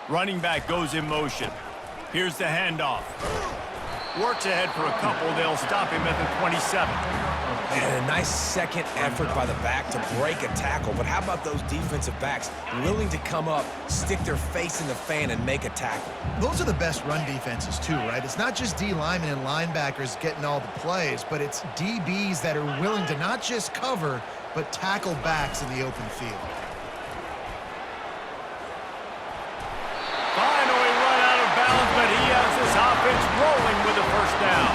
Running back goes in motion. Here's the handoff. Works ahead for a couple. They'll stop him at the 27. And a nice second effort by the back to break a tackle. But how about those defensive backs willing to come up, stick their face in the fan, and make a tackle? Those are the best run defenses too, right? It's not just D linemen and linebackers getting all the plays, but it's DBs that are willing to not just cover, but tackle backs in the open field. Finally run out of bounds, but he has this offense rolling with a first down.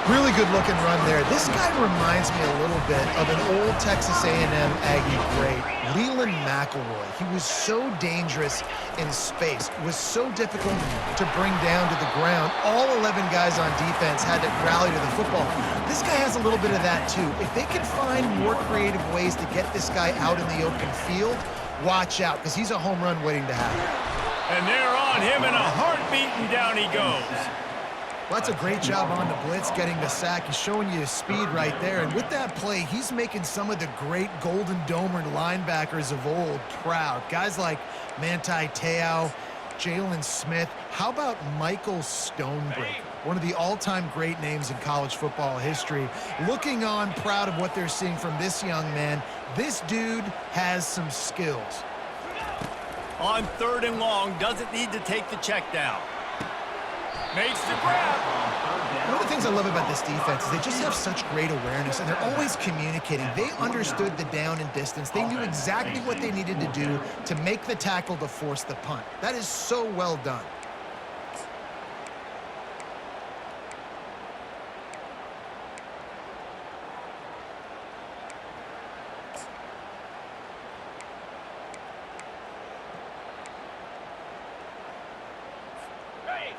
Really good-looking run there. This guy reminds me a little bit of an old Texas A&M Aggie great, Leland McElroy. He was so dangerous in space, was so difficult to bring down to the ground. All 11 guys on defense had to rally to the football. This guy has a little bit of that, too. If they can find more creative ways to get this guy out in the open field, watch out, because he's a home run waiting to happen. And they're on him in a heartbeat, and down he goes. Well, that's a great job on the blitz, getting the sack. He's showing you his speed right there. And with that play, he's making some of the great Golden Domer linebackers of old proud. Guys like Manti Te'o, Jalen Smith. How about Michael Stonebreaker? One of the all-time great names in college football history. Looking on, proud of what they're seeing from this young man. This dude has some skills. On 3rd and long, doesn't need to take the check down. Makes the grab. One of the things I love about this defense is they just have such great awareness, and they're always communicating. They understood the down and distance. They knew exactly what they needed to do to make the tackle to force the punt. That is so well done.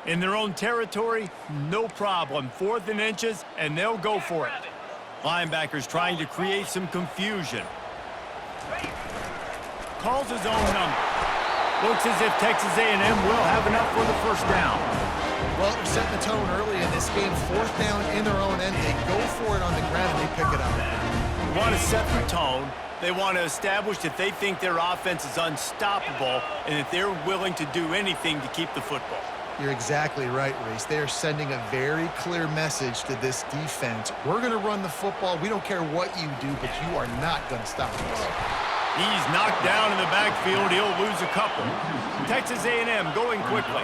In their own territory, no problem. 4th and inches, and they'll go for it. Linebackers trying to create some confusion. Calls his own number. Looks as if Texas A&M will have enough for the first down. Well, they're setting the tone early in this game. 4th down in their own end. They go for it on the ground, and they pick it up. They want to set the tone. They want to establish that they think their offense is unstoppable and that they're willing to do anything to keep the football. You're exactly right, Reese. They are sending a very clear message to this defense. We're going to run the football. We don't care what you do, but you are not going to stop us. He's knocked down in the backfield. He'll lose a couple. Texas A&M going quickly.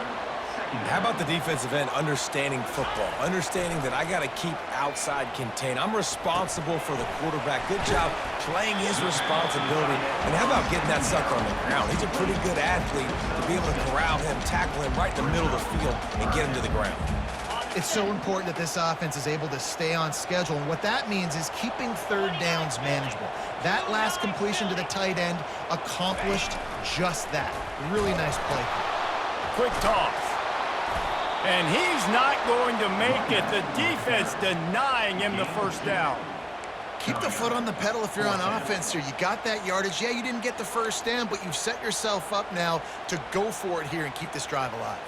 How about the defensive end understanding football, understanding that I got to keep outside contain. I'm responsible for the quarterback. Good job playing his responsibility. And how about getting that sucker on the ground? He's a pretty good athlete to be able to corral him, tackle him right in the middle of the field, and get him to the ground. It's so important that this offense is able to stay on schedule. And what that means is keeping 3rd downs manageable. That last completion to the tight end accomplished just that. Really nice play. Quick toss. And he's not going to make it. The defense denying him the first down. Keep the foot on the pedal if you're on offense here. You got that yardage. Yeah, you didn't get the first down, but you've set yourself up now to go for it here and keep this drive alive.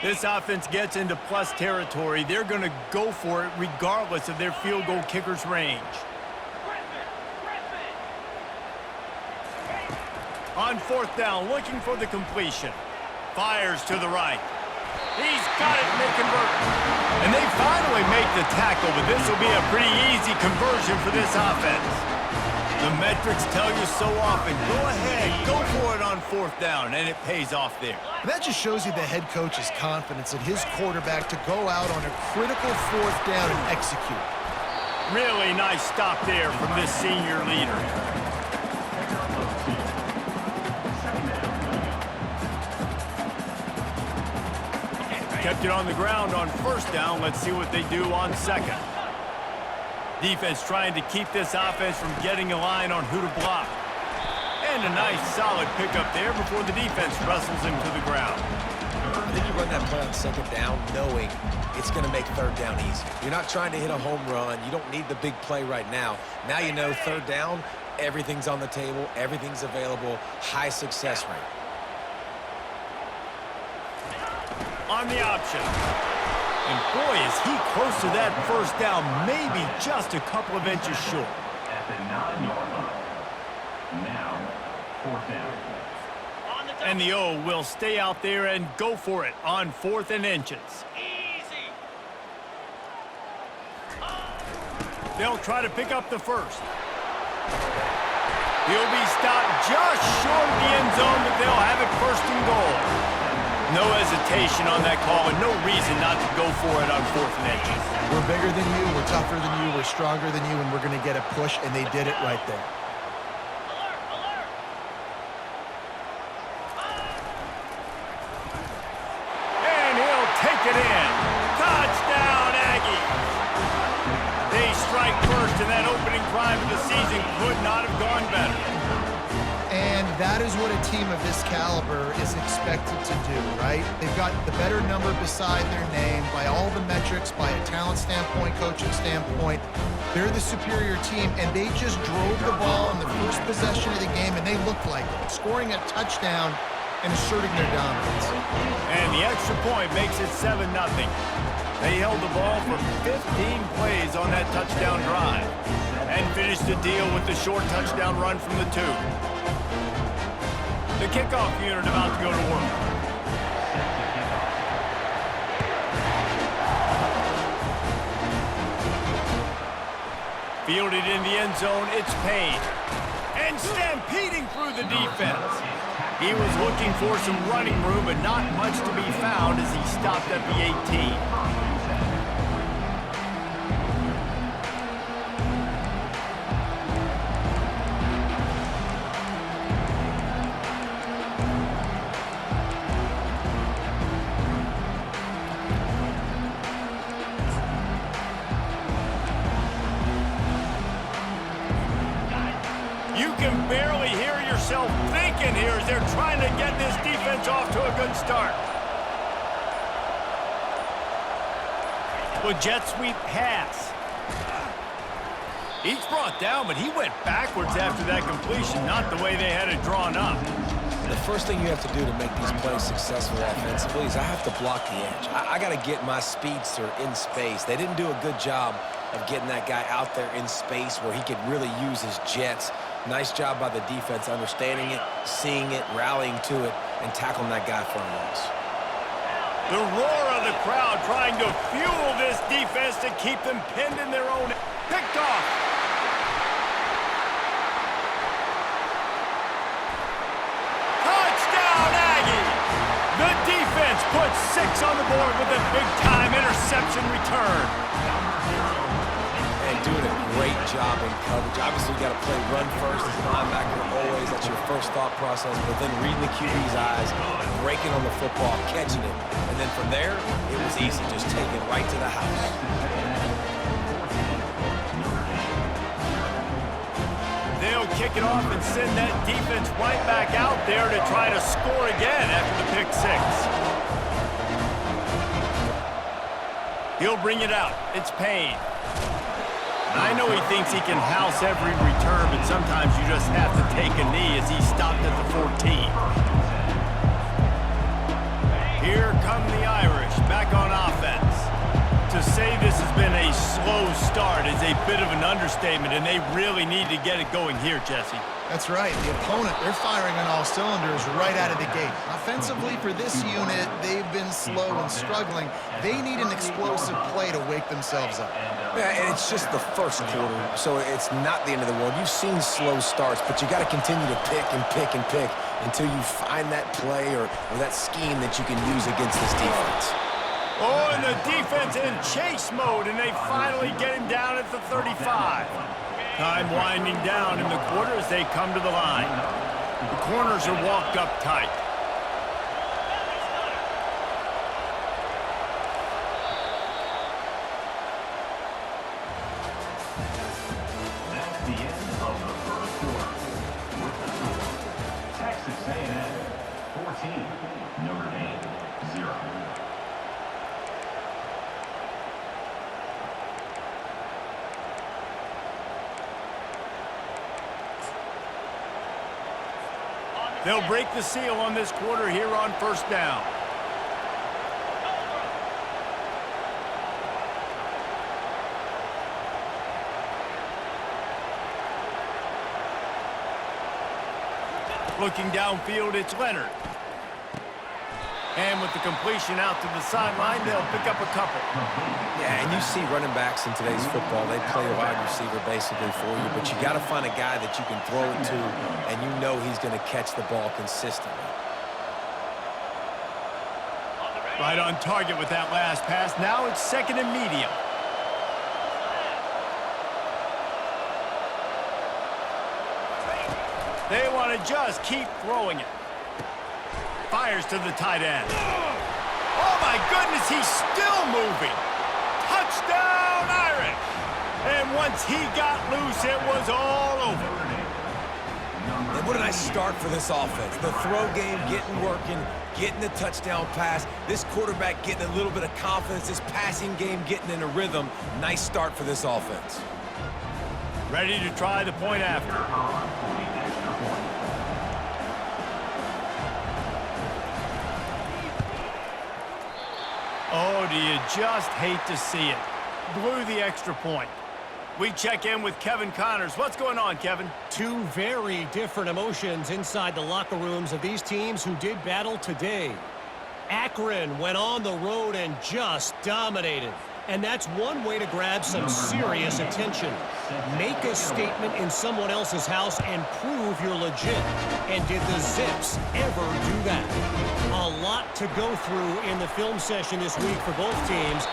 This offense gets into plus territory. They're going to go for it regardless of their field goal kicker's range. On 4th down, looking for the completion. Fires to the right. He's got it, and they convert. And they finally make the tackle, but this will be a pretty easy conversion for this offense. The metrics tell you so often, go ahead, go for it on 4th down, and it pays off there. And that just shows you the head coach's confidence in his quarterback to go out on a critical 4th down and execute. Really nice stop there from this senior leader. Kept it on the ground on 1st down. Let's see what they do on 2nd. Defense trying to keep this offense from getting a line on who to block. And a nice solid pickup there before the defense wrestles him to the ground. I think you run that play on 2nd down knowing it's going to make 3rd down easy. You're not trying to hit a home run. You don't need the big play right now. Now you know 3rd down, everything's on the table, everything's available, high success rate. On the option. And boy, is he close to that 1st down, maybe just a couple of inches short. At the 9-yard line. Now, 4th down. And the O will stay out there and go for it on 4th and inches. They'll try to pick up the first. He'll be stopped just short of the end zone, but they'll have it 1st and goal. No hesitation on that call and no reason not to go for it on 4th and inches. We're bigger than you, we're tougher than you, we're stronger than you, and we're going to get a push, and they did it right there. And he'll take it in. Touchdown, Aggies! They strike first, and that opening drive of the season could not have gone better. And that is what a team of this caliber is expected to do, right? They've got the better number beside their name by all the metrics, by a talent standpoint, coaching standpoint. They're the superior team, and they just drove the ball in the first possession of the game, and they looked like it, scoring a touchdown and asserting their dominance. And the extra point makes it 7-0. They held the ball for 15 plays on that touchdown drive and finished the deal with the short touchdown run from the 2. The kickoff unit about to go to work. Fielded in the end zone, it's Payne. And stampeding through the defense. He was looking for some running room, but not much to be found as he stopped at the 18. You can barely hear yourself thinking here as they're trying to get this defense off to a good start. With jet sweep pass. He's brought down, but he went backwards after that completion, not the way they had it drawn up. The first thing you have to do to make these plays successful offensively is I have to block the edge. I got to get my speedster in space. They didn't do a good job of getting that guy out there in space where he could really use his jets. Nice job by the defense understanding it, seeing it, rallying to it, and tackling that guy for a loss. The roar of the crowd trying to fuel this defense to keep them pinned in their own. Picked off. Touchdown, Aggies! The defense puts 6 on the board with a big-time interception return. And doing a great job in coverage. Obviously, you got to play run first as a linebacker always. That's your first thought process. But then reading the QB's eyes, breaking on the football, catching it. And then from there, it was easy. Just take it right to the house. They'll kick it off and send that defense right back out there to try to score again after the pick 6. He'll bring it out. It's Payne. I know he thinks he can house every return, but sometimes you just have to take a knee as he stopped at the 14. Here come the Irish back on offense. To say this has been a slow start is a bit of an understatement, and they really need to get it going here, Jesse. That's right. The opponent, they're firing on all cylinders right out of the gate. Offensively, for this unit, they've been slow and struggling. They need an explosive play to wake themselves up. Yeah, and it's just the first quarter, so it's not the end of the world. You've seen slow starts, but you got to continue to pick and pick and pick until you find that play or that scheme that you can use against this defense. Oh, and the defense in chase mode, and they finally get him down at the 35. Time winding down in the quarter as they come to the line. The corners are walked up tight. That's the end of the first quarter. Texas A&M 14, Notre Dame 0. They'll break the seal on this quarter here on first down. Looking downfield, it's Leonard. And with the completion out to the sideline, they'll pick up a couple. Yeah, and you see running backs in today's football, they play a wide receiver basically for you, but you got to find a guy that you can throw it to, and you know he's going to catch the ball consistently. Right on target with that last pass. Now it's second and medium. They want to just keep throwing it. Fires to the tight end. Oh, my goodness, he's still moving. Touchdown, Irish. And once he got loose, it was all over. And what a nice start for this offense. The throw game getting working, getting the touchdown pass. This quarterback getting a little bit of confidence. This passing game getting in a rhythm. Nice start for this offense. Ready to try the point after. Oh, do you just hate to see it? Blew the extra point. We check in with Kevin Connors. What's going on, Kevin? Two very different emotions inside the locker rooms of these teams who did battle today. Akron went on the road and just dominated. And that's one way to grab some serious attention. Make a statement in someone else's house and prove you're legit. And did the Zips ever do that? A lot to go through in the film session this week for both teams.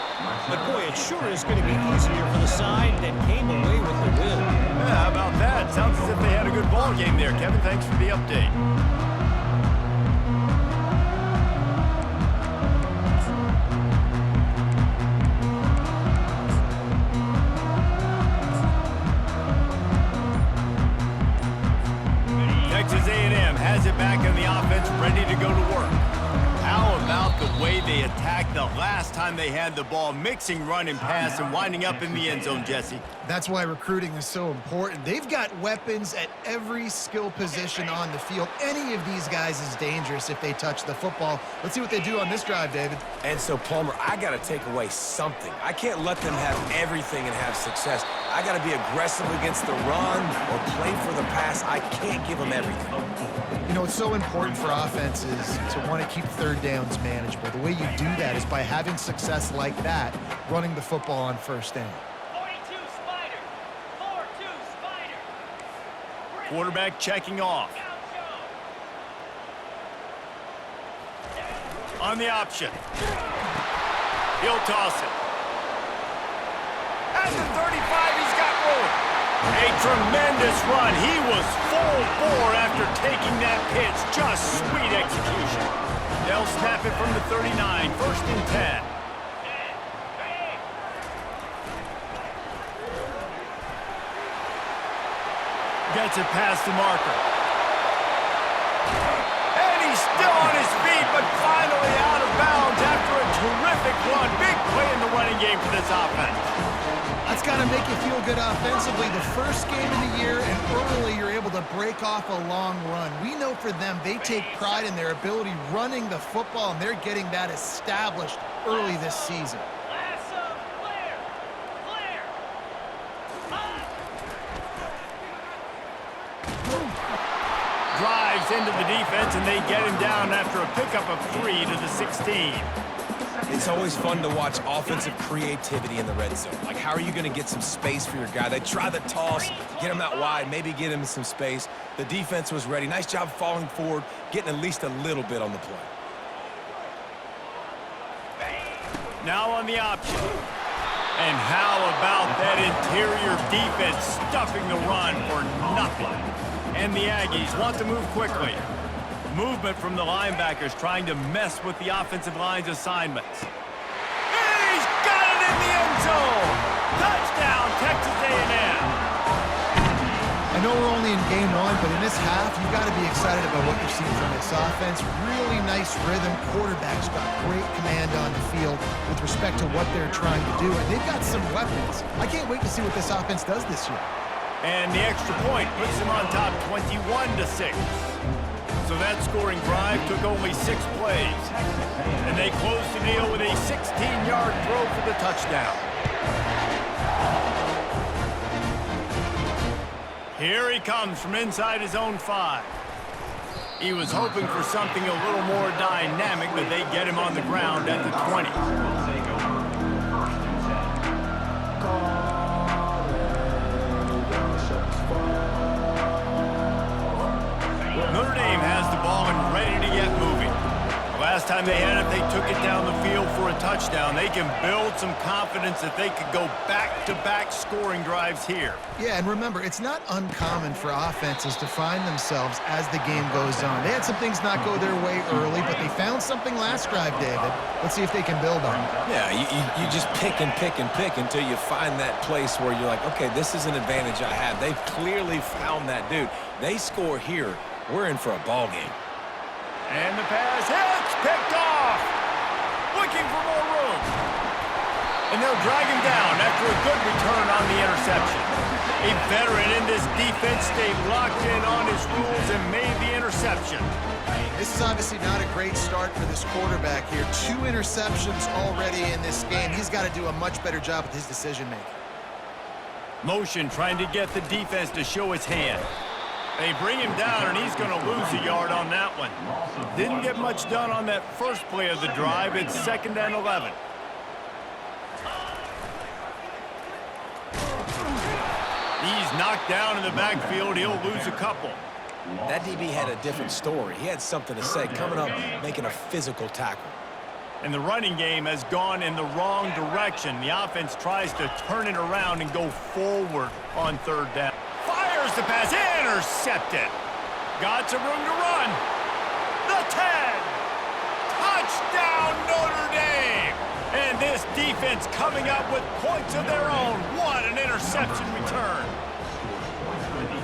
But boy, it sure is going to be easier for the side that came away with the win. Yeah, how about that? Sounds as if they had a good ball game there, Kevin. Thanks for the update. Texas A&M has it back in the offense, ready to go to work. How about the way they attacked the last time they had the ball, mixing run and pass and winding up in the end zone, Jesse? That's why recruiting is so important. They've got weapons at every skill position on the field. Any of these guys is dangerous if they touch the football. Let's see what they do on this drive, David. And so, Palmer, I got to take away something. I can't let them have everything and have success. I got to be aggressive against the run or play for the pass. I can't give them everything. You know, it's so important for offenses to want to keep third downs manageable. The way you do that is by having success like that, running the football on first down. 42 Spider. 4-2 Spider. Quarterback checking off. On the option. He'll toss it. At the 35, he's got room. A tremendous run. He was full bore after taking that pitch. Just sweet execution. They'll snap it from the 39. First and 10. Gets it past the marker. And he's still on his feet, but finally out of bounds after a terrific run. Big play in the running game for this offense. That's got to make you feel good offensively. The first game of the year, and early you're able to break off a long run. We know for them, they take pride in their ability running the football, and they're getting that established early this season. Lasso, clear. Clear. Drives into the defense, and they get him down after a pickup of 3 to the 16. It's always fun to watch offensive creativity in the red zone. Like, how are you going to get some space for your guy? They try the toss, get him out wide, maybe get him some space. The defense was ready. Nice job falling forward, getting at least a little bit on the play. Now on the option. And how about that interior defense stuffing the run for nothing? And the Aggies want to move quickly. Movement from the linebackers trying to mess with the offensive line's assignments. He's got it in the end zone! Touchdown, Texas A&M! I know we're only in game one, but in this half, you've got to be excited about what you're seeing from this offense. Really nice rhythm. Quarterback's got great command on the field with respect to what they're trying to do, and they've got some weapons. I can't wait to see what this offense does this year. And the extra point puts them on top 21-6. So that scoring drive took only 6 plays. And they closed the deal with a 16-yard throw for the touchdown. Here he comes from inside his own 5. He was hoping for something a little more dynamic, but they get him on the ground at the 20. Will take over first and 10. Notre Dame has the ball and ready to get moving. Last time they had it, they took it down the field for a touchdown. They can build some confidence that they could go back-to-back scoring drives here. Yeah, and remember, it's not uncommon for offenses to find themselves as the game goes on. They had some things not go their way early, but they found something last drive, David. Let's see if they can build on it. Yeah, you just pick and pick and pick until you find that place where you're like, okay, this is an advantage I have. They've clearly found that, dude. They score here, we're in for a ball game. And the pass hits, picked off. Looking for more room. And they'll drag him down after a good return on the interception. A veteran in this defense stayed locked in on his rules and made the interception. This is obviously not a great start for this quarterback here. 2 interceptions already in this game. He's got to do a much better job with his decision-making. Motion trying to get the defense to show his hand. They bring him down, and he's going to lose a yard on that one. Didn't get much done on that first play of the drive. It's 2nd and 11. He's knocked down in the backfield. He'll lose a couple. That DB had a different story. He had something to say, coming up, making a physical tackle. And the running game has gone in the wrong direction. The offense tries to turn it around and go forward on 3rd down. Fires the pass, intercepted. Got some room to run. The 10. Touchdown, Notre Dame. And this defense coming up with points of their own. What an interception return.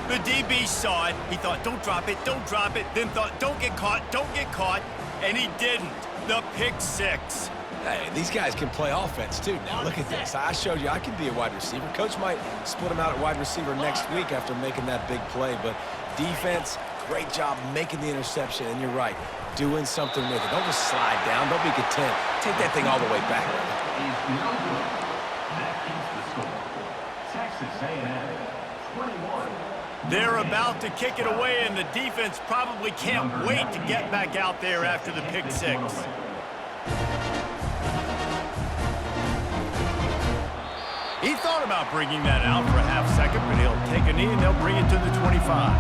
The DB saw it. He thought, don't drop it, don't drop it. Then thought, don't get caught, don't get caught. And he didn't. The pick 6. Hey, these guys can play offense, too. Now, look at this. I showed you I can be a wide receiver. Coach might split him out at wide receiver next week after making that big play. But defense, great job making the interception. And you're right, doing something with it. Don't just slide down. Don't be content. Take that thing all the way back. Is no good. That keeps the score. Texas A&M 21. They're about to kick it away, and the defense probably can't wait to get back out there after the pick 6. He thought about bringing that out for a half second, but he'll take a knee and they'll bring it to the 25.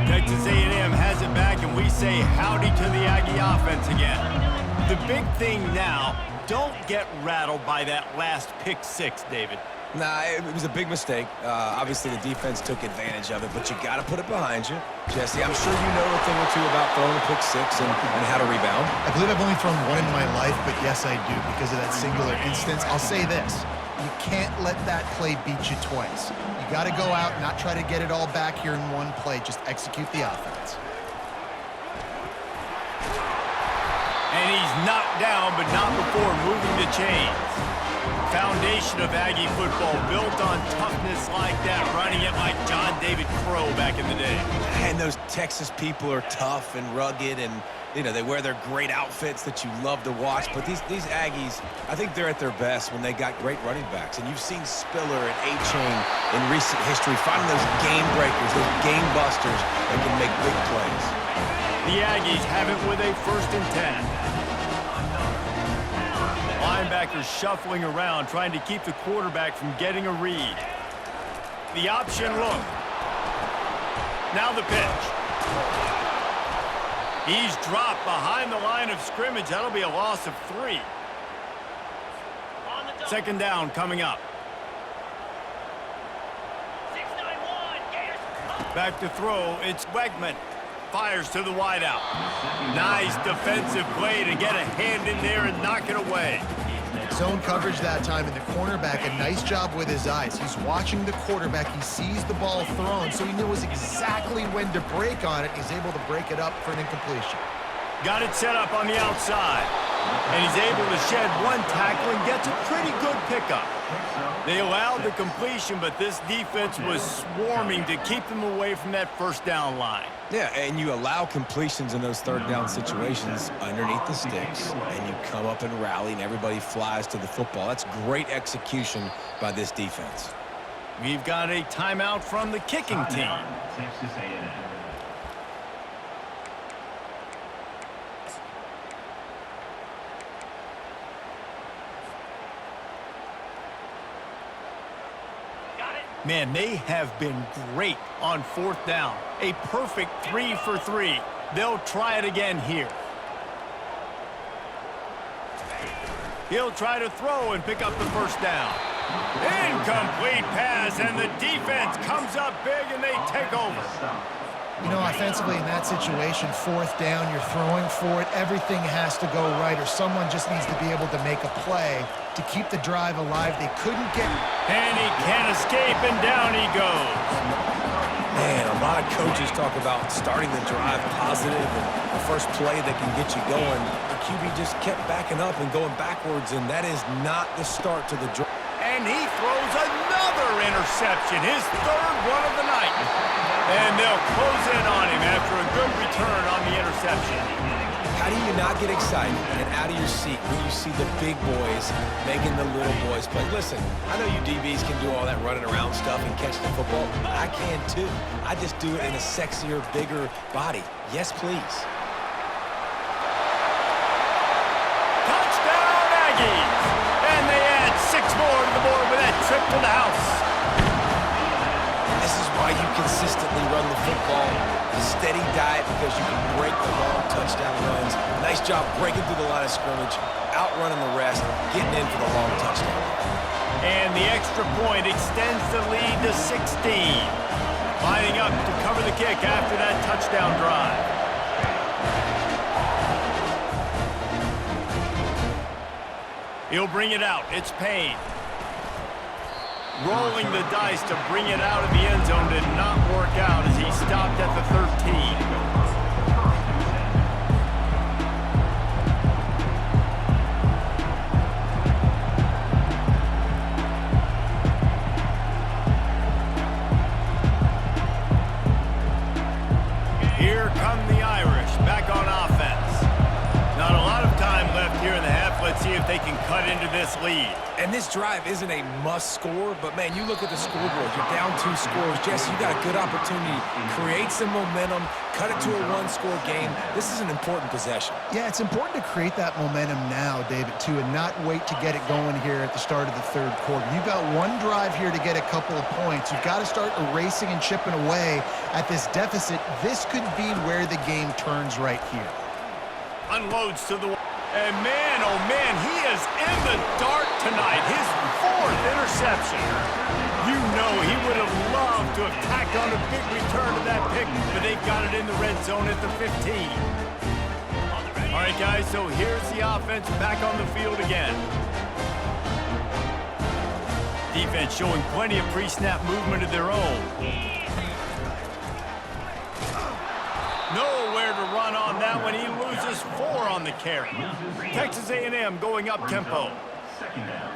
Texas A&M has it back, and we say howdy to the Aggie offense again. The big thing now, don't get rattled by that last pick 6, David. Nah, it was a big mistake. Obviously, the defense took advantage of it, but you got to put it behind you. Jesse, I'm sure you know a thing or two about throwing a pick 6 and how to rebound. I believe I've only thrown one in my life, but yes, I do because of that singular instance. I'll say this. You can't let that play beat you twice. You got to go out, not try to get it all back here in one play. Just execute the offense. And he's knocked down, but not before moving the chains. Foundation of Aggie football built on toughness like that, running it like John David Crow back in the day. And those Texas people are tough and rugged, and you know they wear their great outfits that you love to watch. But these Aggies, I think they're at their best when they got great running backs. And you've seen Spiller and A-Chain in recent history finding those game breakers, those game busters that can make big plays. The Aggies have it with a 1st and 10. Linebackers shuffling around, trying to keep the quarterback from getting a read. The option look. Now the pitch. He's dropped behind the line of scrimmage. That'll be a loss of 3. 2nd down coming up. 6-9-1, Gators. Back to throw, it's Wegman. Fires to the wideout. Nice defensive play to get a hand in there and knock it away. Zone coverage that time, and the cornerback, a nice job with his eyes. He's watching the quarterback. He sees the ball thrown, so he knows exactly when to break on it. He's able to break it up for an incompletion. Got it set up on the outside. And he's able to shed one tackle and gets a pretty good pickup. They allowed the completion, but this defense was swarming to keep them away from that first down line. Yeah, and you allow completions in those third down situations underneath the sticks, and you come up and rally, and everybody flies to the football. That's great execution by this defense. We've got a timeout from the kicking team. Texas A&M. Man, they have been great on fourth down. A perfect 3 for 3. They'll try it again here. He'll try to throw and pick up the first down. Incomplete pass, and the defense comes up big, and they take over. You know, offensively in that situation, fourth down, you're throwing for it. Everything has to go right, or someone just needs to be able to make a play to keep the drive alive. They couldn't get... And he can't escape, and down he goes. Man, a lot of coaches talk about starting the drive positive and the first play that can get you going. The QB just kept backing up and going backwards, and that is not the start to the drive. And he throws another interception, his third one of the night. And they'll close in on him after a good return on the interception. How do you not get excited and out of your seat when you see the big boys making the little boys play? Listen, I know you DBs can do all that running around stuff and catch the football. I can too. I just do it in a sexier, bigger body. Yes, please. Touchdown, Aggies! And they add 6 more to the board with that trip to the house. This is why you consistently run the football. A steady diet because you can break the long touchdown runs. Nice job breaking through the line of scrimmage, outrunning the rest, getting in for the long touchdown. And the extra point extends the lead to 16. Lining up to cover the kick after that touchdown drive. He'll bring it out. It's Payne. Rolling the dice to bring it out of the end zone did not work out as he stopped at the 13. Here come the Irish back on offense. Not a lot of time left here in the half. Let's see if they can cut into this lead. And this drive isn't a must score, but man, you look at the scoreboard, you're down 2 scores. Jesse, you got a good opportunity. Create some momentum, cut it to a 1-score game. This is an important possession. Yeah, it's important to create that momentum now, David, too, and not wait to get it going here at the start of the third quarter. You've got one drive here to get a couple of points. You've got to start erasing and chipping away at this deficit. This could be where the game turns right here. Unloads to the... And man, oh man, he is in the dark tonight. His 4th interception. You know he would have loved to have tacked on a big return to that pick, but they've got it in the red zone at the 15. All right, guys, so here's the offense back on the field again. Defense showing plenty of pre-snap movement of their own. Nowhere to run on that one. He loses 4 on the carry. Texas A&M going up tempo. Second down.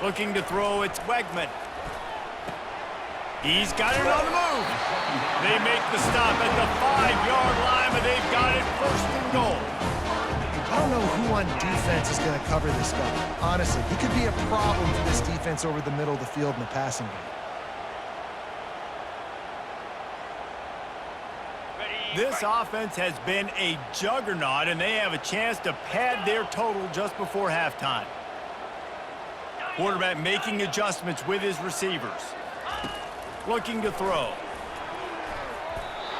Looking to throw, it's Wegman. He's got it on the move. They make the stop at the 5-yard line, but they've got it first and goal. I don't know who on defense is going to cover this guy. Honestly, he could be a problem for this defense over the middle of the field in the passing game. This offense has been a juggernaut, and they have a chance to pad their total just before halftime. Quarterback making adjustments with his receivers. Looking to throw.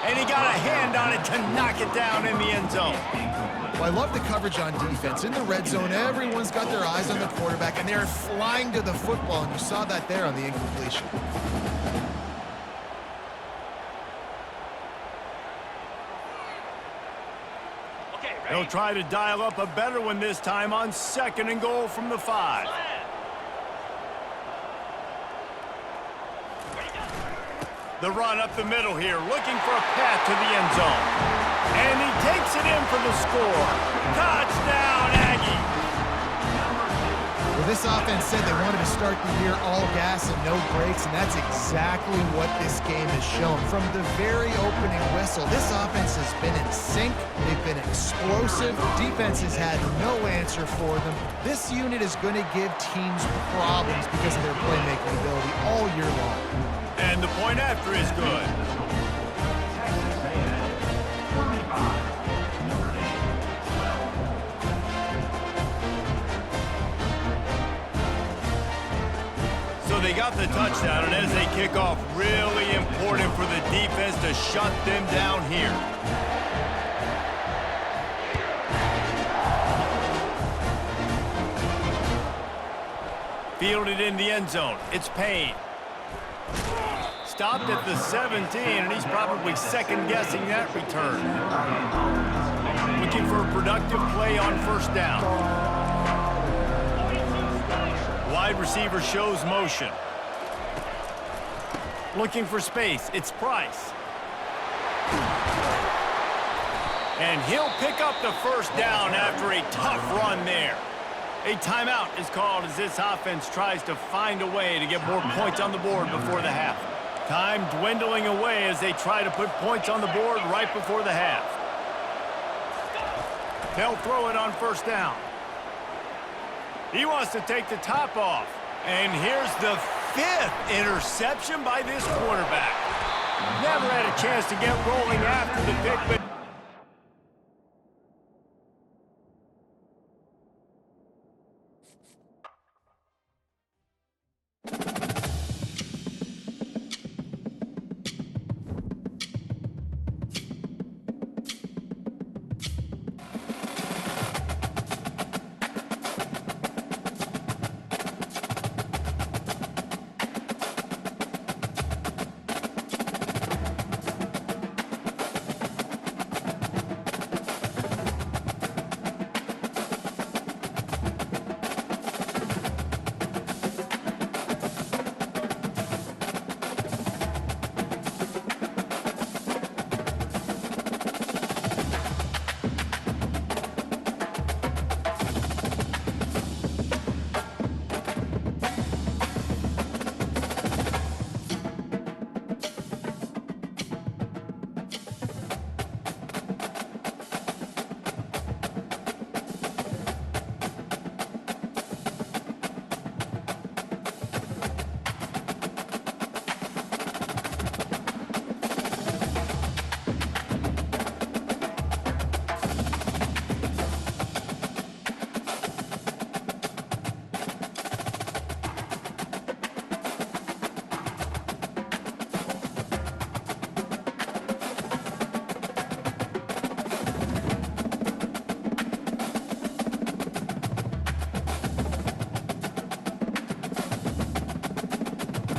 And he got a hand on it to knock it down in the end zone. Well, I love the coverage on defense. In the red zone, everyone's got their eyes on the quarterback, and they're flying to the football, and you saw that there on the incompletion. They'll try to dial up a better one this time on 2nd and goal from the 5. The run up the middle here, looking for a path to the end zone. And he takes it in for the score. Touchdown, Aggie! Well, this offense said they wanted to start the year all gas and no brakes, and that's exactly what this game has shown. From the very opening whistle, this offense has been in sync. They've been explosive. Defense has had no answer for them. This unit is going to give teams problems because of their playmaking ability all year long. And the point after is good. Texas A&M 45, Notre Dame 12. So they got the touchdown, and as they kick off, really important for the defense to shut them down here. Fielded in the end zone. It's Payne. Stopped at the 17, and he's probably second-guessing that return. Looking for a productive play on first down. Wide receiver shows motion. Looking for space. It's Price. And he'll pick up the first down after a tough run there. A timeout is called as this offense tries to find a way to get more points on the board before the half. Time dwindling away as they try to put points on the board right before the half. They'll throw it on first down. He wants to take the top off. And here's the 5th interception by this quarterback. Never had a chance to get rolling after the pick, but